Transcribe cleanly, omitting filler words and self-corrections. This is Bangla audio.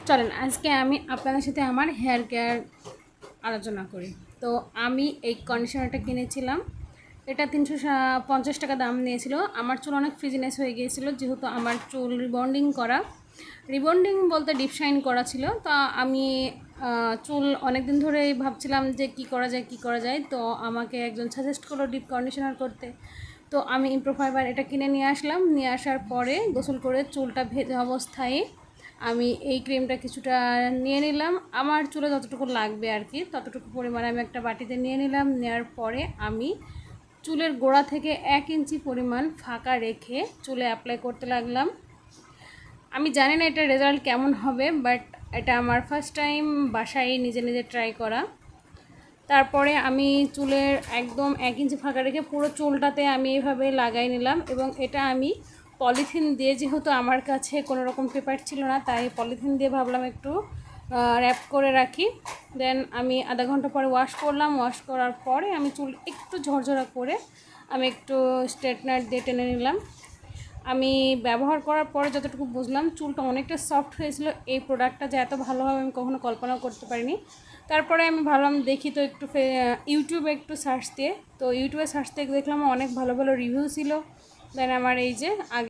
চলেন আজকে আমি আপনাদের সাথে আমার হেয়ার কেয়ার আলোচনা করি। তো আমি এই কন্ডিশনারটা কিনেছিলাম, এটা 350 টাকা দাম নিয়েছিল। আমার চুল অনেক ফ্রিজিনেস হয়ে গিয়েছিলো, যেহেতু আমার চুল রিবন্ডিং বলতে ডিপ শাইন করা ছিল। তো আমি চুল অনেক দিন ধরেই ভাবছিলাম যে কি করা যায়। তো আমাকে একজন সাজেস্ট করলো ডিপ কন্ডিশনার করতে। তো আমি ইমপ্রোফাইবার এটা কিনে নিয়ে আসলাম। নিয়ে আসার পরে গোসল করে চুলটা ভেজা অবস্থায় আমি এই ক্রিমটা কিছুটা নিয়ে নিলাম, আমার চুলে যতটুকু লাগবে আর কি ততটুকু পরিমাণে আমি একটা বাটিতে নিয়ে নিলাম। নেওয়ার পরে আমি চুলের গোড়া থেকে 1 ইঞ্চি পরিমাণ ফাঁকা রেখে চুলে অ্যাপ্লাই করতে লাগলাম। আমি জানি না এটা রেজাল্ট কেমন হবে, বাট এটা আমার ফার্স্ট টাইম বাসায় নিজে নিজে ট্রাই করা। তারপরে আমি চুলের একদম 1 ইঞ্চি ফাঁকা রেখে পুরো চুলটাতে আমি এইভাবে লাগাই নিলাম, এবং এটা আমি পলিথিন দিয়ে, যেহেতু আমার কাছে কোনো রকম পেপার ছিল না, তাই পলিথিন দিয়ে ভাবলাম একটু র্যাপ করে রাখি। দেন আমি আধা ঘন্টা পরে ওয়াশ করলাম। ওয়াশ করার পরে আমি চুল একটু ঝরঝরা করে আমি একটু স্ট্রেটনার দিয়ে টেনে নিলাম। আমি ব্যবহার করার পরে যতটুকু বুঝলাম চুলটা অনেকটা সফট হয়েছিল। এই প্রোডাক্টটা যে এত ভালো হবে আমি কখনো কল্পনা করতে পারিনি। তারপরে আমি ভাবলাম দেখি তো একটু ইউটিউবে একটু সার্চ দিয়ে, তো ইউটিউবে সার্চ দিয়ে দেখলাম অনেক ভালো ভালো রিভিউ ছিল। দেন আমার এই যে আগে